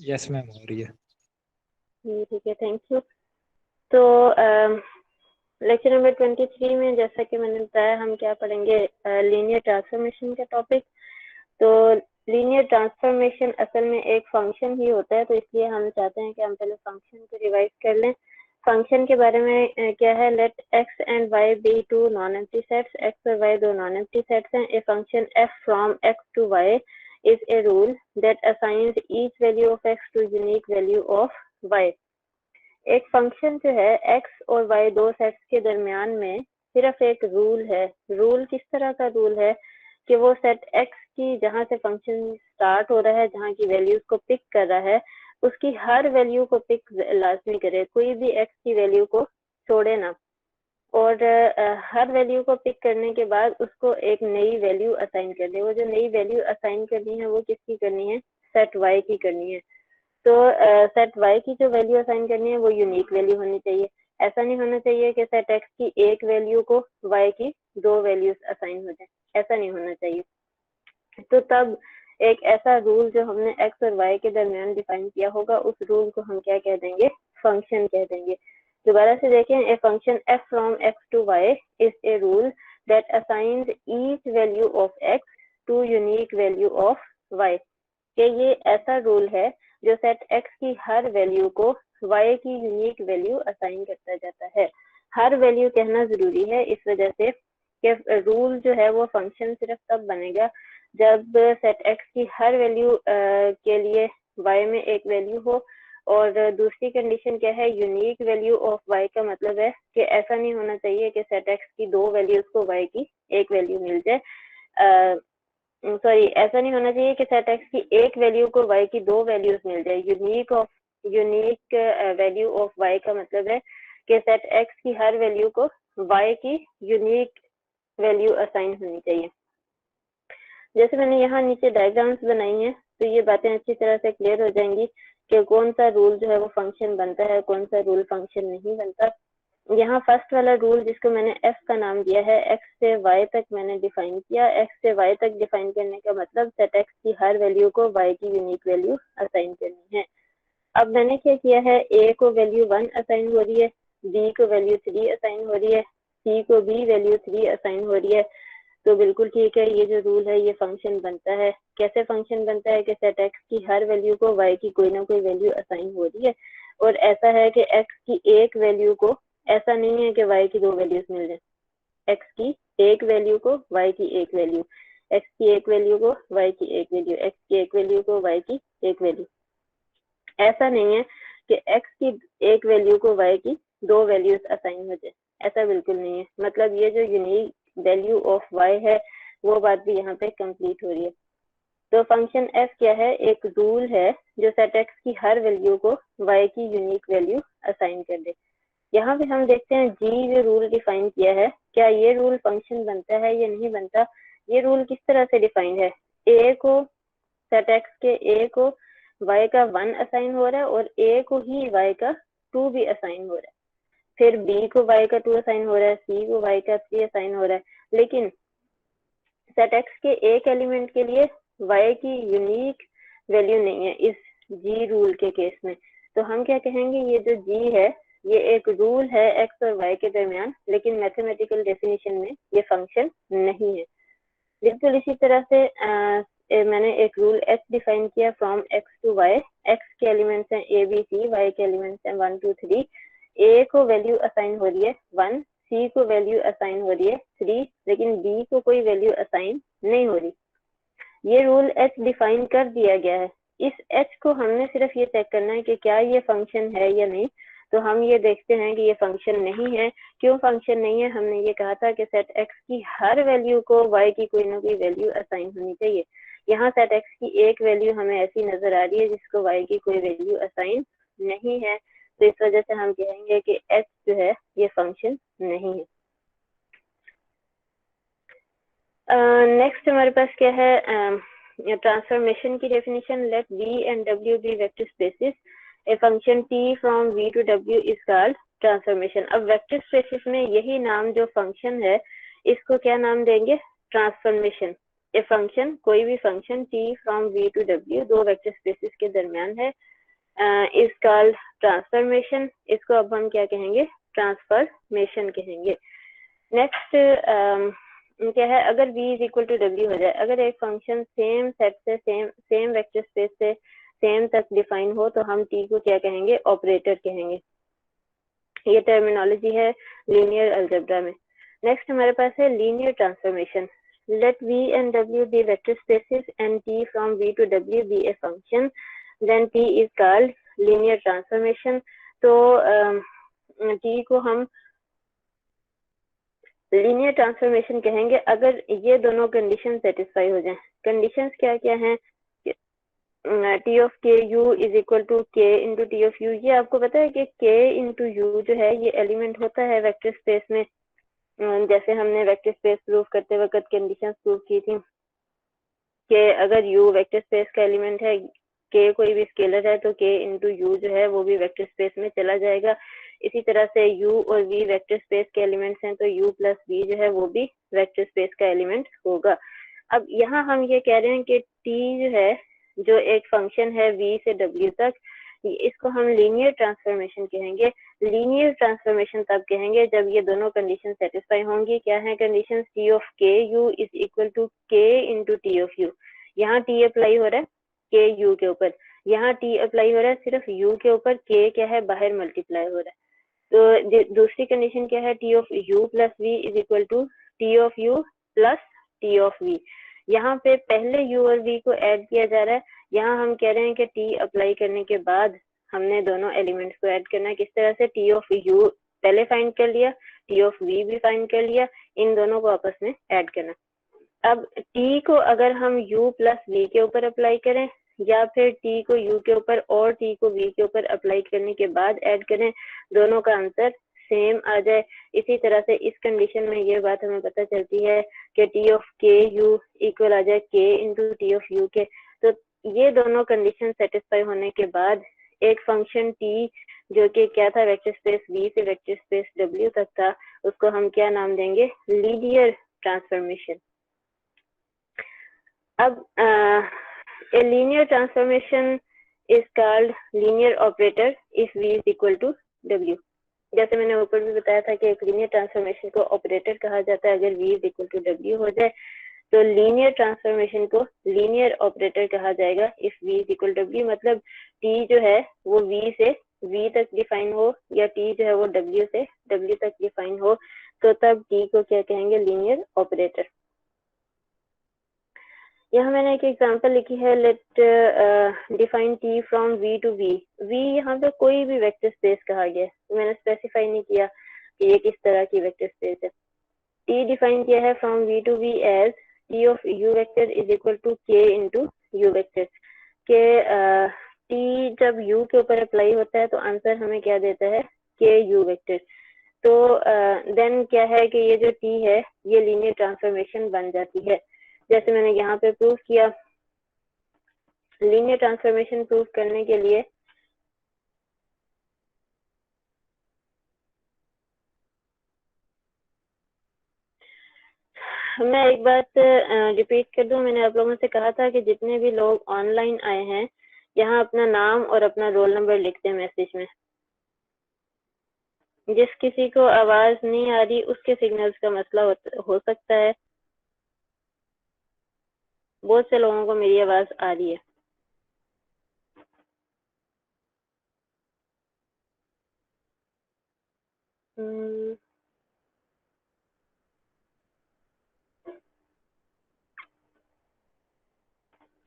Yes ma'am, हो रही है। ठीक है, थैंक यू। तो लेक्चर नंबर 23 में जैसा कि मैंने बताया हम क्या पढ़ेंगे, लीनियर ट्रांसफॉर्मेशन का टॉपिक। तो लीनियर ट्रांसफॉर्मेशन असल में एक फंक्शन ही होता है, तो इसलिए हम चाहते हैं कि हम पहले फंक्शन को रिवाइज कर लें। फंक्शन के बारे में क्या है, let X and Y be two non empty sets. X और वाई दो नॉन एम्प्टी सेट्स हैं। A function F from X to Y is a rule that assigns each value of x to unique value of y। एक function जो है x और y दो sets के दरमियान में सिर्फ एक रूल है। रूल किस तरह का रूल है कि वो सेट x की जहां से फंक्शन स्टार्ट हो रहा है, जहां की वैल्यूज को पिक कर रहा है, उसकी हर वैल्यू को पिक लाजमी करे, कोई भी x की वैल्यू को छोड़े ना। और हर वैल्यू को पिक करने के बाद उसको एक नई वैल्यू असाइन कर दे। वो जो नई वैल्यू असाइन करनी है वो किसकी करनी है, सेट y की करनी है। तो सेट y की जो वैल्यू असाइन करनी है वो यूनिक वैल्यू होनी चाहिए। ऐसा नहीं होना चाहिए कि सेट x की एक वैल्यू को y की दो वैल्यूज असाइन हो जाए, ऐसा नहीं होना चाहिए। तो तब एक ऐसा रूल जो हमने x और y के दरमियान डिफाइन किया होगा, उस रूल को हम क्या कह देंगे, फंक्शन कह देंगे। दोबारा से देखें, a function f from x to y is a rule that assigns each value of x to unique value of y। कि ये ऐसा रूल है जो सेट x की हर वैल्यू को y की यूनिक वैल्यू असाइन करता जाता है। हर वैल्यू कहना जरूरी है इस वजह से कि रूल जो है वो फंक्शन सिर्फ तब बनेगा जब सेट x की हर वैल्यू के लिए y में एक वैल्यू हो। और दूसरी कंडीशन क्या है, यूनिक वैल्यू ऑफ y का मतलब है कि ऐसा नहीं होना चाहिए कि सेट x की दो वैल्यूज को y की एक वैल्यू मिल जाए। सॉरी, ऐसा नहीं होना चाहिए कि सेट x की एक वैल्यू को y की दो वैल्यूज मिल जाए। यूनिक वैल्यू ऑफ y का मतलब है कि सेट x की हर वैल्यू को y की यूनिक वैल्यू असाइन होनी चाहिए। जैसे मैंने यहाँ नीचे डायग्राम्स बनाई हैं, तो ये बातें अच्छी तरह से क्लियर हो जाएंगी कि कौन सा रूल जो है वो फंक्शन बनता है, कौन सा रूल फंक्शन नहीं बनता। यहाँ फर्स्ट वाला रूल जिसको मैंने f का नाम दिया है, x से y तक मैंने डिफाइन किया। x से y तक डिफाइन करने का मतलब सेट x की हर वैल्यू को y की यूनिक वैल्यू असाइन करनी है। अब मैंने क्या किया है, a को वैल्यू 1 असाइन हो रही है, b को वैल्यू 3 असाइन हो रही है, c को भी वैल्यू 3 असाइन हो रही है। तो बिल्कुल ठीक है, ये जो रूल है ये फंक्शन बनता है। कैसे फंक्शन बनता है कि सेट x की हर वैल्यू को y की कोई ना कोई वैल्यू असाइन हो रही है। और ऐसा है कि x की एक वैल्यू को, ऐसा नहीं है कि y की दो वैल्यूज मिल जाए। x की एक वैल्यू को y की एक वैल्यू, x की एक वैल्यू को y की एक वैल्यू, x की एक वैल्यू को y की एक वैल्यू। ऐसा नहीं है कि x की एक वैल्यू को y की दो वैल्यूज असाइन हो जाए, ऐसा बिल्कुल नहीं है। मतलब ये जो यूनिक वैल्यू ऑफ y है वो बात भी यहाँ पे कंप्लीट हो रही है। तो फंक्शन f क्या है, एक रूल है जो सेट x की हर वैल्यू को y की यूनिक वैल्यू असाइन कर दे। यहाँ पे हम देखते हैं g जो रूल डिफाइन किया है, क्या ये रूल फंक्शन बनता है या नहीं बनता। ये रूल किस तरह से डिफाइंड है, a को, सेट x के a को y का 1 असाइन हो रहा है और a को ही y का 2 भी असाइन हो रहा है। फिर b को y का 2 असाइन हो रहा है, c को y का 3 असाइन हो रहा है। लेकिन सेट x के एक एलिमेंट के लिए y की यूनिक वैल्यू नहीं है इस g रूल के केस में। तो हम क्या कहेंगे, ये जो g है ये एक रूल है x और y के दरमियान, लेकिन मैथमेटिकल डेफिनेशन में ये फंक्शन नहीं है। बिल्कुल इसी तरह से मैंने एक रूल h डिफाइन किया from x to y। x के एलिमेंट्स हैं a b c, y के एलिमेंट्स हैं 1 2 3। a को वैल्यू असाइन हो रही है 1, c को वैल्यू असाइन हो रही है 3, लेकिन b को कोई वैल्यू असाइन नहीं हो रही। ये रूल h डिफाइन कर दिया गया है। इस h को हमने सिर्फ ये चेक करना है कि क्या ये फंक्शन है या नहीं। तो हम ये देखते हैं कि ये फंक्शन नहीं है। क्यों फंक्शन नहीं है, हमने ये कहा था कि सेट x की हर वैल्यू को y की कोई ना कोई वैल्यू असाइन होनी चाहिए। यहाँ सेट x की एक वैल्यू हमें ऐसी नजर आ रही है जिसको y की कोई वैल्यू असाइन नहीं है। तो इस वजह से हम कहेंगे कि h जो है ये फंक्शन नहीं है। नेक्स्ट हमारे पास क्या है, ट्रांसफॉर्मेशन की definition. Let v and w be vector spaces. A function t from v to w is called transformation. अब वेक्टर स्पेसेस में यही नाम जो फंक्शन है इसको क्या नाम देंगे, ट्रांसफॉर्मेशन। ए फंक्शन, कोई भी function t from v to w दो वेक्टर स्पेसेस के दरमियान है, इज कॉल्ड ट्रांसफॉर्मेशन। इसको अब हम क्या कहेंगे, ट्रांसफॉर्मेशन कहेंगे। नेक्स्ट क्या है, अगर v is equal to w हो जाए, अगर एक फंक्शन सेम सेट से सेम वेक्टर स्पेस से सेम तक डिफाइन हो तो हम t को क्या कहेंगे, ऑपरेटर कहेंगे। ये टर्मिनोलॉजी है लीनियर अलजेब्रा में। नेक्स्ट हमारे पास है linear transformation. Let v and w be vector spaces and t from v to w be a function, then t is called linear transformation। तो t को हम लीनियर ट्रांसफॉर्मेशन कहेंगे अगर ये दोनों कंडीशन सेटिस्फाई हो जाएं। कंडीशंस क्या क्या हैं, T of K U is equal to K into T of you. ये आपको पता है कि के इंटू यू जो है ये एलिमेंट होता है वेक्टर स्पेस में, जैसे हमने वेक्टर स्पेस प्रूफ करते वक्त कंडीशंस प्रूफ की थी कि अगर u वेक्टर स्पेस का एलिमेंट है, k कोई भी स्केलर है, तो k इंटू यू जो है वो भी वेक्टर स्पेस में चला जाएगा। इसी तरह से u और v वेक्टर स्पेस के एलिमेंट्स हैं, तो u प्लस v जो है वो भी वेक्टर स्पेस का एलिमेंट होगा। अब यहाँ हम ये कह रहे हैं कि t जो है, जो एक फंक्शन है v से w तक, इसको हम लीनियर ट्रांसफॉर्मेशन कहेंगे। लीनियर ट्रांसफॉर्मेशन तब कहेंगे जब ये दोनों कंडीशन सेटिस्फाई होंगी। क्या है condition, T of K U is equal to K into T of you. यहाँ टी अप्लाई हो रहा है के यू के ऊपर, यहाँ टी अप्लाई हो रहा है सिर्फ यू के ऊपर, के क्या है बाहर मल्टीप्लाई हो रहा है। तो दूसरी कंडीशन क्या है, T of U plus V is equal to T of U plus T of V. यहाँ पे पहले u और v को ऐड किया जा रहा है, यहाँ हम कह रहे हैं कि t अप्लाई करने के बाद हमने दोनों एलिमेंट्स को ऐड करना है। किस तरह से, t ऑफ u पहले फाइंड कर लिया, t ऑफ v भी फाइंड कर लिया, इन दोनों को आपस में ऐड करना। अब t को अगर हम u प्लस v के ऊपर अप्लाई करें या फिर t को u के ऊपर और t को v के ऊपर अप्लाई करने के बाद ऐड करें, दोनों का आंसर सेम आ जाए। इसी तरह से इस कंडीशन में ये बात हमें पता चलती है कि T of K you equal आ जाए के इंटू टी ऑफ यू के। तो ये दोनों कंडीशन सेटिस्फाई होने के बाद एक फंक्शन t जो कि क्या था, वेक्टर स्पेस v से वेक्टर स्पेस w तक था, उसको हम क्या नाम देंगे, लीनियर ट्रांसफॉर्मेशन। अब a linear transformation is called linear operator if v is equal to w। जैसे मैंने ऊपर भी बताया था कि एक लीनियर ट्रांसफॉर्मेशन को ऑपरेटर कहा जाता है अगर v is equal to w हो जाए, तो लीनियर ट्रांसफॉर्मेशन को लीनियर ऑपरेटर कहा जाएगा if v is equal to w। मतलब t जो है वो v से v तक डिफाइन हो या t जो है वो w से w तक डिफाइन हो, तो तब t को क्या कहेंगे, लीनियर ऑपरेटर। यहाँ मैंने एक एग्जांपल लिखी है, let define t from v to v। v यहाँ पे कोई भी वेक्टर स्पेस कहा गया है, तो मैंने स्पेसिफाई नहीं किया कि ये किस तरह की वेक्टर स्पेस है। t डिफाइन किया है from v to v as t of u vector is equal to k into U vector. के t जब u के ऊपर अप्लाई होता है तो आंसर हमें क्या देता है, k u वेक्टर। तो देन क्या है कि ये जो t है ये लीनियर ट्रांसफॉर्मेशन बन जाती है। जैसे मैंने यहाँ पे प्रूफ किया, लीनियर ट्रांसफॉर्मेशन प्रूफ करने के लिए मैं एक बात रिपीट कर दूं। मैंने आप लोगों से कहा था कि जितने भी लोग ऑनलाइन आए हैं यहाँ अपना नाम और अपना रोल नंबर लिख दें मैसेज में। जिस किसी को आवाज नहीं आ रही उसके सिग्नल्स का मसला हो सकता है, बहुत से लोगों को मेरी आवाज आ रही है।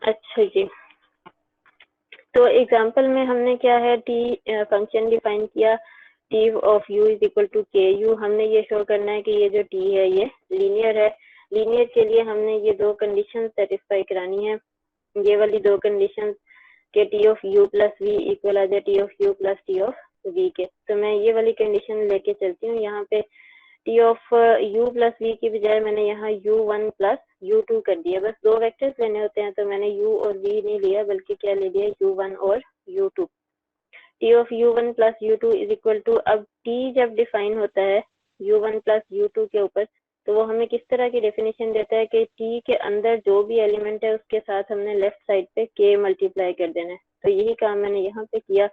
अच्छा जी, तो एग्जांपल में हमने क्या है, टी फंक्शन डिफाइन किया, T of U is equal to K U. हमने ये शो करना है कि ये जो टी है ये लीनियर है। लीनियर के लिए हमने ये दो कंडीशन सेटिस्फाई करानी है, ये वाली दो कंडीशन के T of U plus V equal आ जाए T of U plus T of V के। तो मैं ये वाली कंडीशन लेके चलती हूँ। यहाँ पे T of U plus V की बजाय मैंने यहाँ u1 प्लस u2 कर दिया। बस दो वेक्टर्स लेने होते हैं, तो मैंने u और v नहीं लिया बल्कि क्या ले लिया, u1 और u2। T of u1 plus u2 is equal to, अब t जब डिफाइन होता है u1 प्लस u2 के ऊपर, तो वो हमें किस तरह की डेफिनेशन देता है कि टी के अंदर जो भी एलिमेंट है उसके साथ हमने लेफ्ट साइड पे के मल्टीप्लाई कर देना है। तो यही काम मैंने यहाँ पे किया।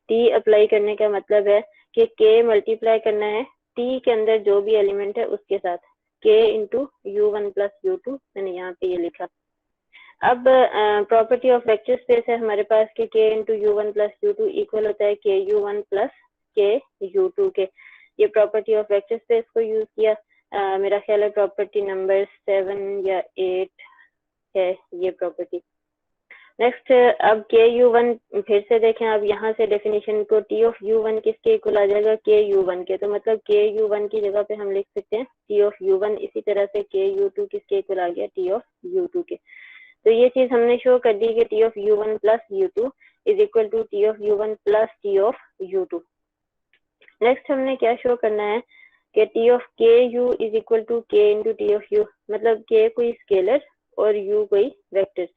टी अप्लाई करने का मतलब है कि के मल्टीप्लाई करना है टी के अंदर जो भी एलिमेंट है उसके साथ, के इंटू u1 प्लस u2, मैंने यहाँ पे ये लिखा। अब प्रॉपर्टी ऑफ वेक्टर स्पेस है हमारे पास कि के into u1 plus u2 equal होता है के u1 प्लस के u2 के। ये प्रॉपर्टी ऑफ वेक्टर स्पेस को यूज किया। मेरा ख्याल है प्रॉपर्टी नंबर 7 या 8 है ये प्रॉपर्टी। नेक्स्ट, अब के u1 फिर से देखें। अब यहाँ से डेफिनेशन को टी ऑफ u1 किसके इक्वल आ जाएगा, के u1 के। तो मतलब के u1 की जगह पे हम लिख सकते हैं टी ऑफ u1। इसी तरह से के u2 किसके इक्वल आ गया, टी ऑफ u2 के। तो ये चीज हमने शो कर दी कि T of u1 plus u2 is equal to T of u1 plus T of u2। Next हमने क्या शो करना है कि T of K U is equal to K into T of U, मतलब के कोई स्केलर और you कोई vector.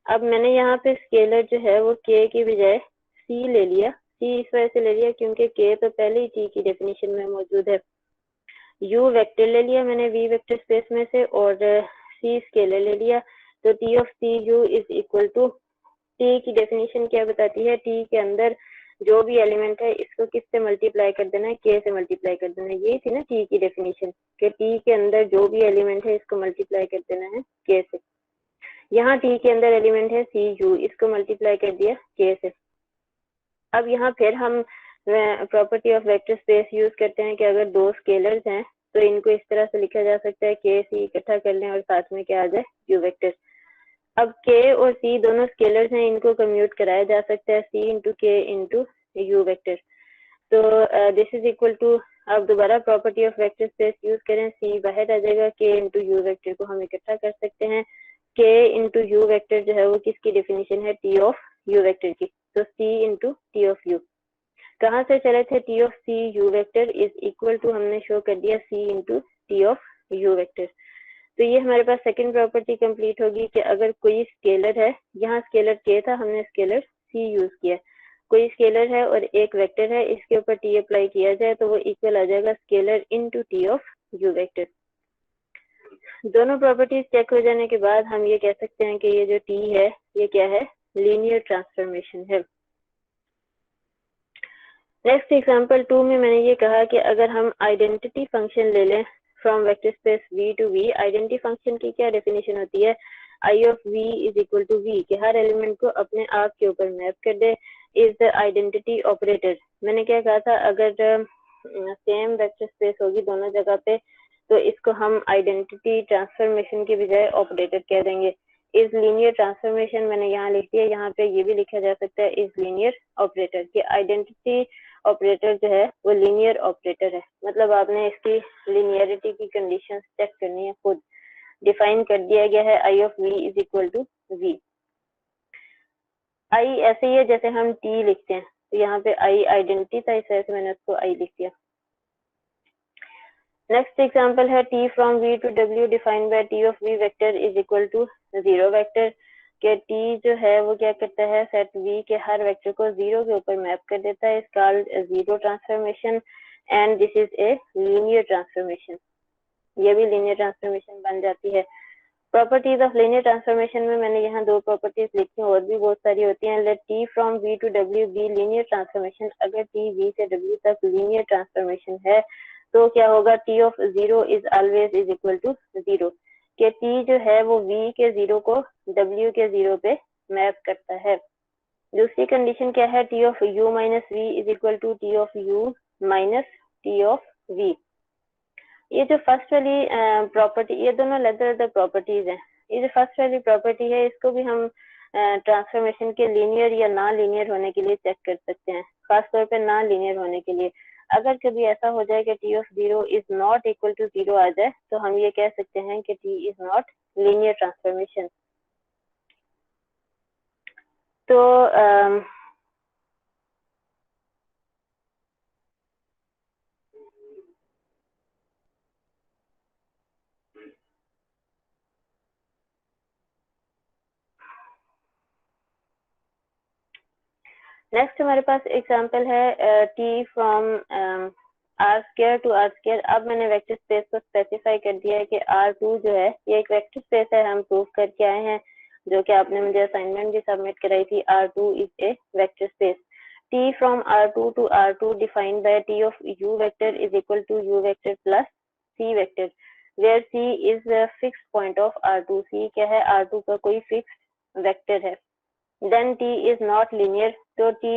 अब मैंने यहाँ पे स्केलर जो है वो के की बजाय सी ले लिया। सी इस वजह से ले लिया क्योंकि के तो पहले ही टी की डेफिनेशन में मौजूद है। यू वेक्टर ले लिया मैंने वी वेक्टर स्पेस में से, और सी स्केलर ले लिया। तो T of C U is equal to, T की डेफिनेशन क्या बताती है, टी के अंदर जो भी एलिमेंट है इसको किससे मल्टीप्लाई कर देना है, के से मल्टीप्लाई कर देना है। ये थी ना टी की डेफिनेशन कि टी के अंदर जो भी एलिमेंट है इसको मल्टीप्लाई कर देना है के से। यहाँ टी के अंदर एलिमेंट है सी यू, इसको मल्टीप्लाई कर दिया के से। अब यहाँ फिर हम property of vector space use करते हैं कि अगर दो स्केलर्स हैं तो इनको इस तरह से लिखा जा सकता है के सी इकट्ठा कर लें और साथ में क्या आ जाए, यू वेक्टर। अब के और सी दोनों स्केलर्स हैं, इनको कम्यूट कराया जा सकता है सी इंटू के इंटू यू वेक्टर। तो दिस इज इक्वल टू, अब दोबारा property of vector space use करें, सी बाहर आ जाएगा, के इंटू यू वेक्टर को हम इकट्ठा कर सकते हैं। के इंटू यू वेक्टर जो है वो किसकी डेफिनेशन है, टी ऑफ यू वेक्टर की। तो C into T of U कहाँ से चले थे, T of C U vector is equal to, हमने शो कर दिया C into T of U vector. तो ये हमारे पास सेकंड प्रॉपर्टी कंप्लीट होगी कि अगर कोई स्केलर है, यहाँ स्केलर के था, हमने स्केलर सी यूज किया, कोई स्केलर है और एक वेक्टर है, इसके ऊपर टी अप्लाई किया जाए तो वो इक्वल आ जाएगा scalar into T of U vector. दोनों प्रॉपर्टीज चेक हो जाने के बाद हम ये कह सकते हैं कि ये जो टी है ये क्या है, लीनियर ट्रांसफॉर्मेशन है। नेक्स्ट एग्जांपल 2 में मैंने ये कहा कि अगर हम आइडेंटिटी फंक्शन ले लें from vector space v to v, identity function की क्या डेफिनेशन होती है, I of v is equal to v, कि हर एलिमेंट को अपने आप के ऊपर मैप कर दे, इज द आइडेंटिटी ऑपरेटर। मैंने क्या कहा था, अगर सेम वेक्टर स्पेस होगी दोनों जगह पे तो इसको हम आइडेंटिटी ट्रांसफॉर्मेशन के बजाय ऑपरेटर कह देंगे। इज लीनियर ट्रांसफॉर्मेशन मैंने यहाँ लिख दिया, यहाँ पे ये भी लिखा जा सकता है इज लीनियर ऑपरेटर, कि आइडेंटिटी ऑपरेटर जो है वो लीनियर ऑपरेटर है। मतलब आपने इसकी लीनियरिटी की कंडीशन चेक करनी है खुद। डिफाइन कर दिया गया है I of v is equal to v। I ऐसे ही है जैसे हम t लिखते हैं, तो यहाँ पे आई आइडेंटिटी था, इस वजह से मैंने उसको आई लिख दिया। नेक्स्ट एग्जांपल है t from v to w defined by t of v vector is equal to 0 vector, के t जो है वो क्या करता है, सेट v के हर वेक्टर को 0 के ऊपर मैप कर देता है, इस called zero transformation and this is a linear transformation. ये भी लीनियर ट्रांसफॉर्मेशन बन जाती है। प्रॉपर्टीज ऑफ लीनियर ट्रांसफॉर्मेशन में मैंने यहाँ दो प्रॉपर्टीज लिखी हैं, और भी बहुत सारी होती हैं। Let t from v to w be linear transformation, अगर t v से w तक लीनियर ट्रांसफॉर्मेशन है तो क्या होगा, t of 0 is always is equal to 0, कि t जो है वो v के 0 को w के 0 पे मैप करता है। दूसरी कंडीशन क्या है, t of u minus v is equal to t of u minus t of v। ये जो फर्स्ट वाली प्रॉपर्टी, ये दोनों अलग अलग प्रॉपर्टीज हैं। ये जो फर्स्ट वाली प्रॉपर्टी है इसको भी हम ट्रांसफॉर्मेशन के लीनियर या ना लीनियर होने के लिए चेक कर सकते हैं, खासतौर पे ना लीनियर होने के लिए। अगर कभी ऐसा हो जाए कि t of 0 is not equal to 0 आ जाए तो हम ये कह सकते हैं कि t is not linear transformation. तो नेक्स्ट हमारे पास एग्जांपल है t from R square to R square. अब मैंने वेक्टर स्पेस को स्पेसिफाई कर दिया है कि R2 जो है ये एक वेक्टर स्पेस है, हम प्रूव करके आए हैं, जो कि आपने मुझे असाइनमेंट भी सबमिट कराई थी। R2 is a vector space. T from R2 to R2 defined by T of U vector is equal to U vector plus C vector, where C is the fixed point of R2। C क्या है? R2 का कोई fix vector है। Then T is not linear, तो T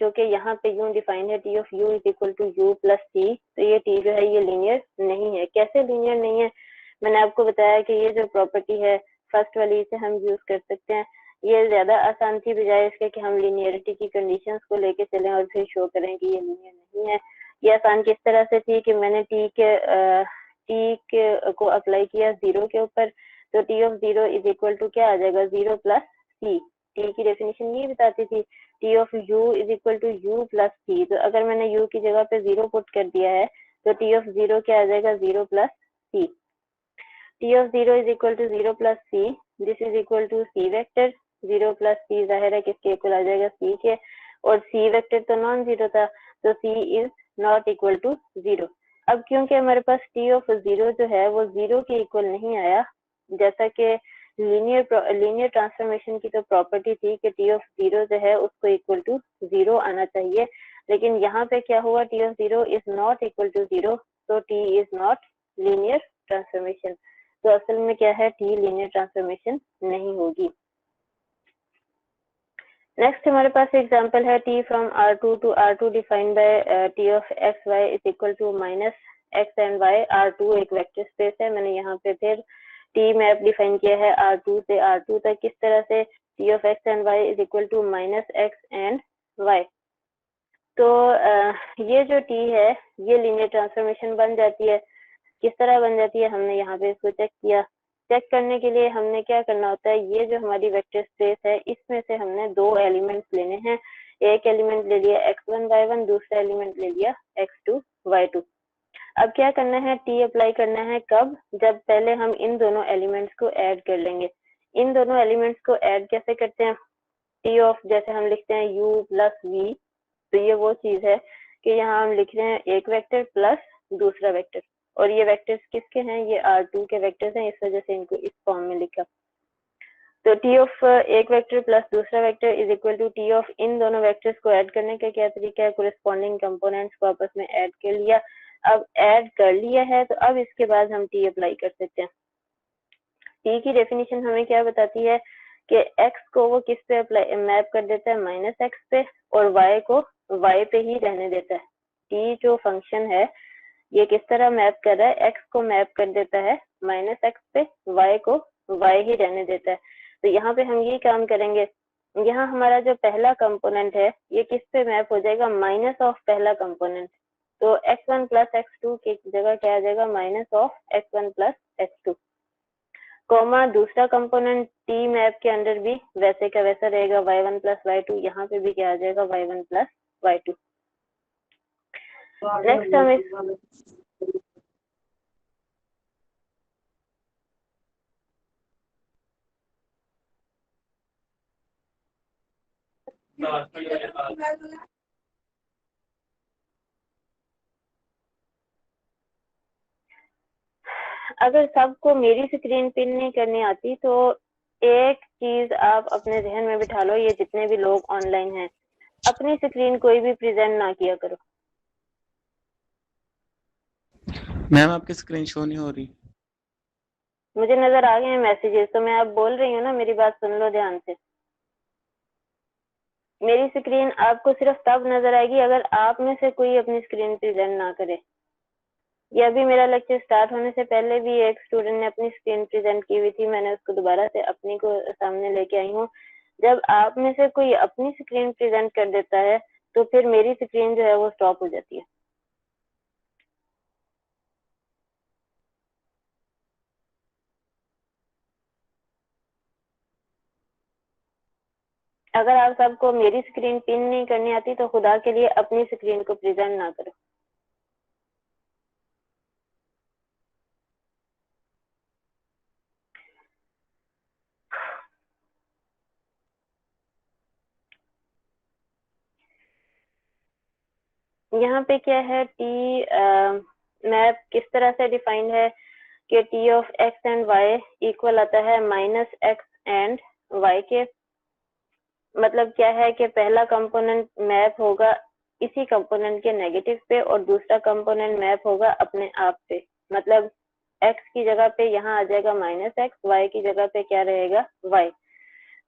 जो कि यहाँ पे यूं डिफाइंड है, T of U is equal to U plus T, तो ये टी जो है ये लीनियर नहीं है। कैसे लीनियर नहीं है? मैंने आपको बताया कि ये जो प्रॉपर्टी है फर्स्ट वाली, इसे हम यूज कर सकते हैं। ये ज्यादा आसान थी बजाय इसके कि हम लीनियरिटी की कंडीशंस को लेके चलें और फिर शो करें कि ये लीनियर नहीं है। ये आसान किस तरह से थी कि मैंने टी को अप्लाई किया जीरो के ऊपर, तो T of zero is equal to क्या आ जाएगा? Zero plus C. टी की डेफिनेशन ये बताती थी T of U is equal to U plus C, तो अगर मैंने यू की जगह पे जीरो पुट कर दिया है तो टी ऑफ जीरो क्या आ जाएगा? Zero plus C. T of zero is equal to zero plus C, this is equal to C vector. Zero plus C जाहिर है किसके इक्वल आ जाएगा? सी के, और सी वेक्टर तो नॉन जीरो था, तो C is not equal to zero. अब क्योंकि हमारे पास टी ऑफ जीरो जो है वो जीरो के इक्वल नहीं आया, जैसा कि लीनियर ट्रांसफॉर्मेशन की तो प्रॉपर्टी थी कि टी ऑफ जीरो जो है उसको इक्वल टू जीरो आना चाहिए, लेकिन यहाँ पे क्या हुआ? T of zero is not equal to zero, तो T is not linear transformation. तो असल में क्या है? टी लीनियर ट्रांसफॉर्मेशन नहीं होगी। नेक्स्ट हमारे पास एग्जांपल है t from R2 to R2 defined by t of x y is equal to minus x and y। R2 एक वेक्टर स्पेस है। मैंने यहाँ पे फिर t मैप डिफाइन किया है R2 से R2 तक, किस तरह से? t of x and y is equal to minus x and y। तो ये जो t है ये लीनियर ट्रांसफॉर्मेशन बन जाती है। किस तरह बन जाती है? हमने यहाँ पे इसको चेक किया। चेक करने के लिए हमने क्या करना होता है? ये जो हमारी वेक्टर स्पेस है इसमें से हमने दो एलिमेंट्स लेने हैं। एक एलिमेंट ले लिया x1 y1, दूसरा एलिमेंट ले लिया x2 y2। अब क्या करना है? टी अप्लाई करना है कब? जब पहले हम इन दोनों एलिमेंट्स को ऐड कर लेंगे। इन दोनों एलिमेंट्स को ऐड कैसे करते हैं? टी ऑफ जैसे हम लिखते हैं u प्लस वी, तो ये वो चीज है कि यहाँ हम लिख रहे हैं एक वेक्टर प्लस दूसरा वेक्टर, और ये वेक्टर्स किसके हैं? ये R2 के वेक्टर्स हैं, इस वजह से इनको इस फॉर्म में लिखा। तो टी ऑफ एक वेक्टर प्लस दूसरा vector is equal to T of इन दोनों वेक्टर्स को ऐड करने का क्या तरीका है? कोरिस्पॉन्डिंग कंपोनेंट्स को आपस में ऐड कर लिया। अब ऐड कर लिया है तो अब इसके बाद हम टी अप्लाई कर सकते हैं। टी की डेफिनेशन हमें क्या बताती है कि x को वो किस पे अप्लाई मैप कर देता है? माइनस एक्स पे, और y को y पे ही रहने देता है। टी जो फंक्शन है ये किस तरह मैप कर रहा है? x को मैप कर देता है माइनस एक्स पे, y को y ही रहने देता है। तो यहाँ पे हम ये काम करेंगे, यहाँ हमारा जो पहला कंपोनेंट है ये किस पे मैप हो जाएगा? माइनस ऑफ पहला कंपोनेंट, तो x1 प्लस x2 की जगह क्या आ जाएगा? Minus of x1 plus x2, comma दूसरा कंपोनेंट टी मैप के अंदर भी वैसे का वैसा रहेगा y1 प्लस y2, यहाँ पे भी क्या आ जाएगा? y1 plus y2। नेक्स्ट हम इस अगर सबको मेरी स्क्रीन पिन नहीं करनी आती तो एक चीज आप अपने जहन में बिठा लो, ये जितने भी लोग ऑनलाइन हैं, अपनी स्क्रीन कोई भी प्रेजेंट ना किया करो। मैम आपकी स्क्रीन शो नहीं हो रही। मुझे नजर आ गए हैं मैसेजेस, तो मैं अब बोल रही हूँ ना, मेरी बात सुन लो ध्यान से। मेरी स्क्रीन आपको सिर्फ तब नजर आएगी अगर आप में से कोई अपनी स्क्रीन प्रेजेंट ना करे। ये अभी मेरा लेक्चर स्टार्ट होने से पहले भी एक स्टूडेंट ने अपनी स्क्रीन प्रेजेंट की हुई थी, मैंने उसको दोबारा से अपनी को सामने लेके आई हूँ। जब आप में से कोई अपनी स्क्रीन प्रेजेंट कर देता है तो फिर मेरी स्क्रीन जो है वो स्टॉप हो जाती है। अगर आप सबको मेरी स्क्रीन पिन नहीं करनी आती तो खुदा के लिए अपनी स्क्रीन को प्रेजेंट ना करो। यहाँ पे क्या है, टी मैप किस तरह से डिफाइंड है कि T of X and Y equal आता है माइनस एक्स एंड वाई के। मतलब क्या है कि पहला कंपोनेंट मैप होगा इसी कंपोनेंट के नेगेटिव पे और दूसरा कंपोनेंट मैप होगा अपने आप पे। मतलब एक्स की जगह पे यहाँ आ जाएगा माइनस एक्स, वाई की जगह पे क्या रहेगा, वाई।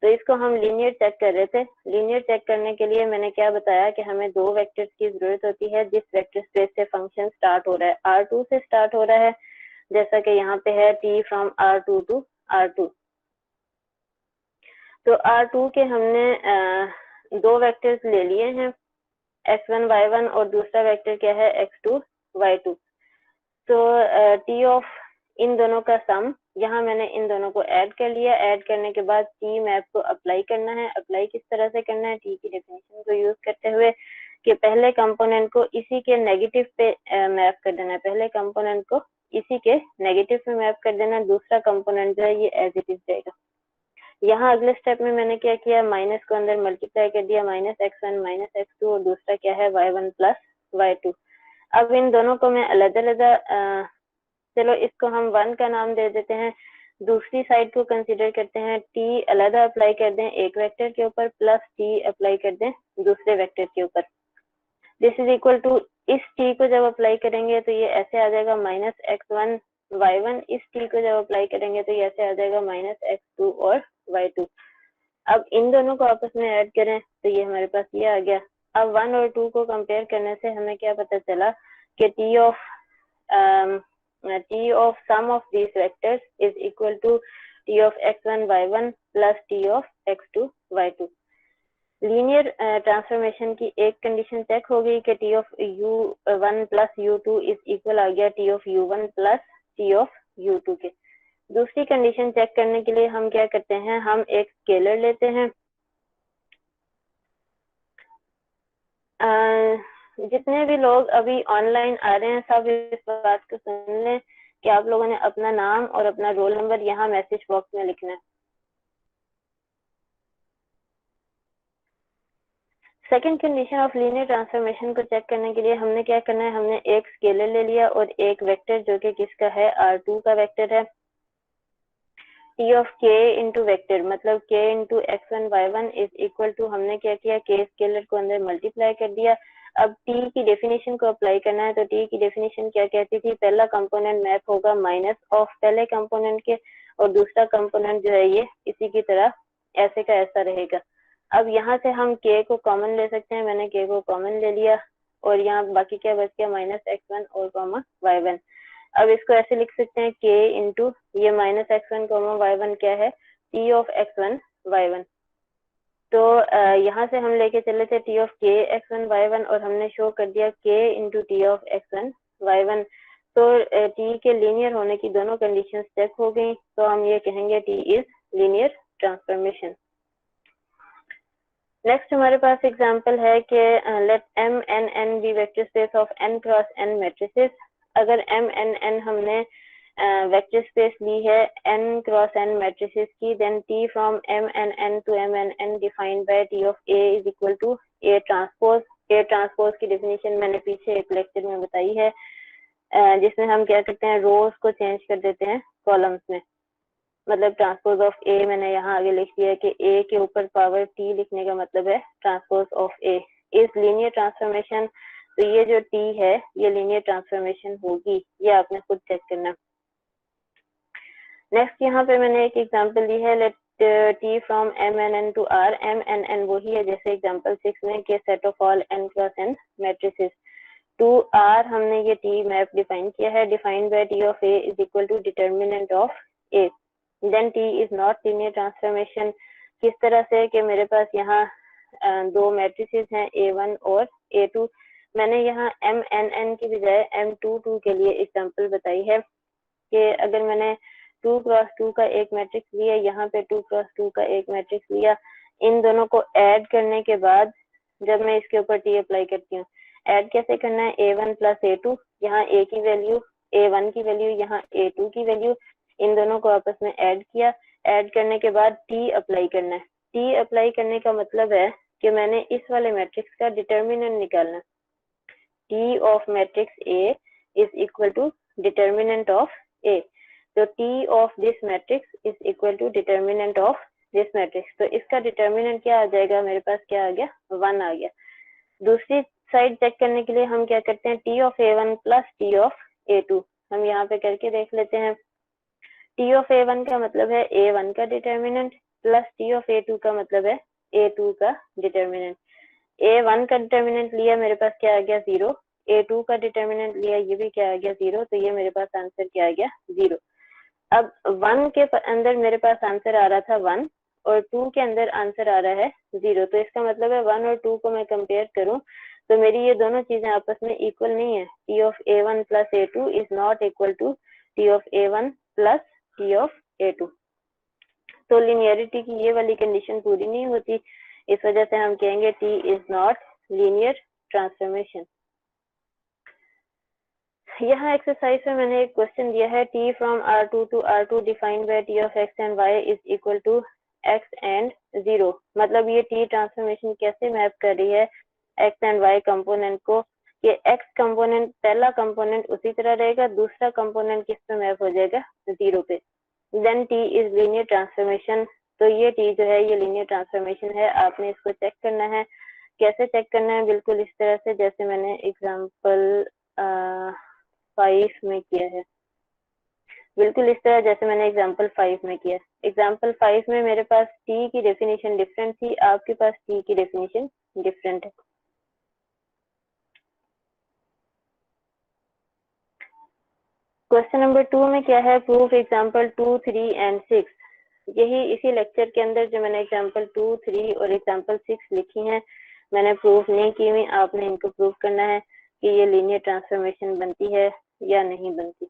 तो इसको हम लीनियर चेक कर रहे थे। लीनियर चेक करने के लिए मैंने क्या बताया कि हमें दो वेक्टर्स की जरूरत होती है जिस वेक्टर स्पेस से फंक्शन स्टार्ट हो रहा है, R2 से स्टार्ट हो रहा है, जैसा कि यहाँ पे है t from R2 to R2। तो R2 के हमने दो वेक्टर्स ले लिए हैं, x1 y1 और दूसरा वेक्टर क्या है, x2 y2। तो t ऑफ इन दोनों का सम, यहाँ मैंने इन दोनों को ऐड कर लिया। ऐड करने के बाद t मैप को अप्लाई करना है। अप्लाई किस तरह से करना है, t की डेफिनेशन को यूज करते हुए कि पहले कंपोनेंट को इसी के नेगेटिव पे मैप कर देना है। पहले कंपोनेंट को इसी के नेगेटिव पे मैप कर देना, दूसरा कंपोनेंट जो है ये एज इट इज रहेगा। यहाँ अगले स्टेप में मैंने क्या किया, माइनस को अंदर मल्टीप्लाई कर दिया, माइनस x1 माइनस x2 और दूसरा क्या है y1 प्लस y2। अब इन दोनों को मैं अलग अलग, चलो इसको हम 1 का नाम दे देते हैं। दूसरी साइड को कंसीडर करते हैं, t अलग अप्लाई कर दें एक वेक्टर के ऊपर, प्लस t अप्लाई कर दें दूसरे वेक्टर के ऊपर। दिस इज इक्वल टू, इस t को जब अप्लाई करेंगे तो ये ऐसे आ जाएगा माइनस x1 y1, इस t को जब अप्लाई करेंगे तो ये ऐसे आ जाएगा माइनस x2 और y2। अब इन दोनों को आपस में ऐड करें तो ये हमारे पास ये आ गया। अब 1 और 2 को कंपेयर करने से हमें क्या पता चला कि t of sum of these vectors is equal to t of x1 y1 plus t of x2 y2। Linear transformation की एक कंडीशन चेक हो गई कि t of u1 plus u2 is equal आ गया t of u1 plus t of u2 के। दूसरी condition check करने के लिए हम क्या करते हैं, हम एक स्केलर लेते हैं। जितने भी लोग अभी ऑनलाइन आ रहे हैं सब इस बात को सुन लें कि आप लोगों ने अपना नाम और अपना रोल नंबर यहाँ मैसेज बॉक्स में लिखना है। Second condition of linear transformation को चेक करने के लिए हमने क्या करना है, हमने एक स्केलर ले लिया और एक वेक्टर जो कि किसका है, R2 का वेक्टर है। t of k into vector मतलब k into x1 y1 is equal to, हमने क्या किया, k स्केलर को अंदर मल्टीप्लाई कर दिया। अब t की डेफिनेशन को अप्लाई करना है। तो t की डेफिनेशन क्या कहती थी, पहला कंपोनेंट मैप होगा माइनस ऑफ पहले कंपोनेंट के और दूसरा कंपोनेंट जो है ये इसी की तरह ऐसे का ऐसा रहेगा। अब यहाँ से हम k को कॉमन ले सकते हैं, मैंने k को कॉमन ले लिया और यहाँ बाकी क्या बच गया, माइनस x1 और कॉमा y1। अब इसको ऐसे लिख सकते हैं k इंटू ये माइनस x1 कॉमा y1 क्या है, t ऑफ x1 y1। तो यहाँ से हम लेके चले थे t of k x1 y1 और हमने शो कर दिया k into T of x1 y1। तो t के लीनियर होने की दोनों कंडीशंस चेक हो गई, तो हम ये कहेंगे t is linear transformation. Next हमारे पास एग्जांपल है कि let m n n be vector space of n cross n matrices. अगर m n n हमने वेक्टर स्पेस ली है n क्रॉस n मैट्रिसेस की, then t from m n n to m n n defined by t of a is equal to a transpose. a transpose की definition मैंने पीछे एक lecture में बताई है, जिसमें हम क्या करते हैं, रोज को चेंज कर देते हैं कॉलम्स में। मतलब ट्रांसपोज ऑफ ए मैंने यहाँ आगे लिख दिया कि ए के ऊपर पावर टी लिखने का मतलब है transpose of A is linear transformation. तो ये जो टी है ये लीनियर ट्रांसफॉर्मेशन होगी, ये आपने खुद चेक करना। नेक्स्ट यहाँ पे मैंने एक एग्जांपल दी है, let T from M N N to R. M N N वही है जैसे एग्जांपल 6 में के set of all N cross N matrices. To R हमने ये टी मैप डिफाइन किया है, defined by T of A is equal to determinant of A. Then T is not linear transformation. किस तरह से कि मेरे पास यहाँ दो मैट्रिसेस हैं A1 और A2। मैंने यहाँ एम एन एन की बजाय M22 के लिए एग्जांपल बताई है कि अगर मैंने 2 क्रॉस 2 का एक मैट्रिक्स लिया, यहाँ पे 2 क्रॉस 2 का एक मैट्रिक्स लिया, इन दोनों को ऐड करने के बाद जब मैं इसके ऊपर टी अप्लाई करती हूँ, ऐड कैसे करना है, A1 प्लस A2, यहाँ A की वैल्यू A1 की वैल्यू, यहाँ A2 की वैल्यू, इन दोनों को आपस में ऐड किया। ऐड करने के बाद टी अप्लाई करना है। टी अप्लाई करने का मतलब है कि मैंने इस वाले मैट्रिक्स का डिटर्मिनेंट निकालना है। T of matrix A is equal to determinant of A. तो T of this matrix is equal to determinant of this matrix. तो इसका डिटर्मिनेंट क्या आ जाएगा, मेरे पास क्या आ गया, 1 आ गया। दूसरी साइड चेक करने के लिए हम क्या करते हैं, T of A one plus T of A2. हम यहाँ पे करके देख लेते हैं। टी ऑफ ए1 का मतलब है ए1 का determinant plus T of A2 का मतलब है ए2 का डिटर्मिनेंट। ए1 का डिटर्मिनेंट लिया, मेरे पास क्या आ गया 0। ए2 का डिटर्मिनेंट लिया, ये भी क्या आ गया 0। तो ये मेरे पास आंसर क्या आ गया 0। अब 1 के अंदर मेरे पास आंसर आ रहा था 1 और 2 के अंदर आंसर आ रहा है 0। तो इसका मतलब है 1 और 2 को मैं कंपेयर करूं तो मेरी ये दोनों चीजें आपस में इक्वल नहीं है। T of A one plus A two is not equal to T of A one plus T of A two. तो लिनियरिटी की ये वाली कंडीशन पूरी नहीं होती, इस वजह से हम कहेंगे T is not linear transformation. यहाँ एक्सरसाइज में मैंने एक क्वेश्चन दिया है, T from R2 to R2 defined by T of X and Y is equal to X and 0। मतलब ये टी ट्रांसफॉर्मेशन कैसे मैप कर रही है एक्स एंड वाई कंपोनेंट को, कि एक्स कंपोनेंट पहला कंपोनेंट उसी तरह रहेगा, दूसरा कंपोनेंट किस पे मैप हो जाएगा 0 पे। Then T is linear transformation. तो ये टी जो है ये लीनियर ट्रांसफॉर्मेशन है। आपने इसको चेक करना है। कैसे चेक करना है, बिल्कुल इस तरह से जैसे मैंने एग्जाम्पल 5 में किया है, बिल्कुल इस तरह जैसे मैंने एग्जाम्पल 5 में किया। एग्जाम्पल 5 में मेरे पास टी की डेफिनेशन डिफरेंट थी, आपके पास टी की डेफिनेशन डिफरेंट है। क्वेश्चन नंबर 2 में क्या है, प्रूफ एग्जाम्पल 2, 3 एंड 6। यही इसी लेक्चर के अंदर जो मैंने एग्जाम्पल 2, 3 और एग्जाम्पल 6 लिखी हैं, मैंने प्रूफ नहीं की हुई। आपने इनको प्रूफ करना है कि ये लीनियर ट्रांसफॉर्मेशन बनती है या नहीं बनती।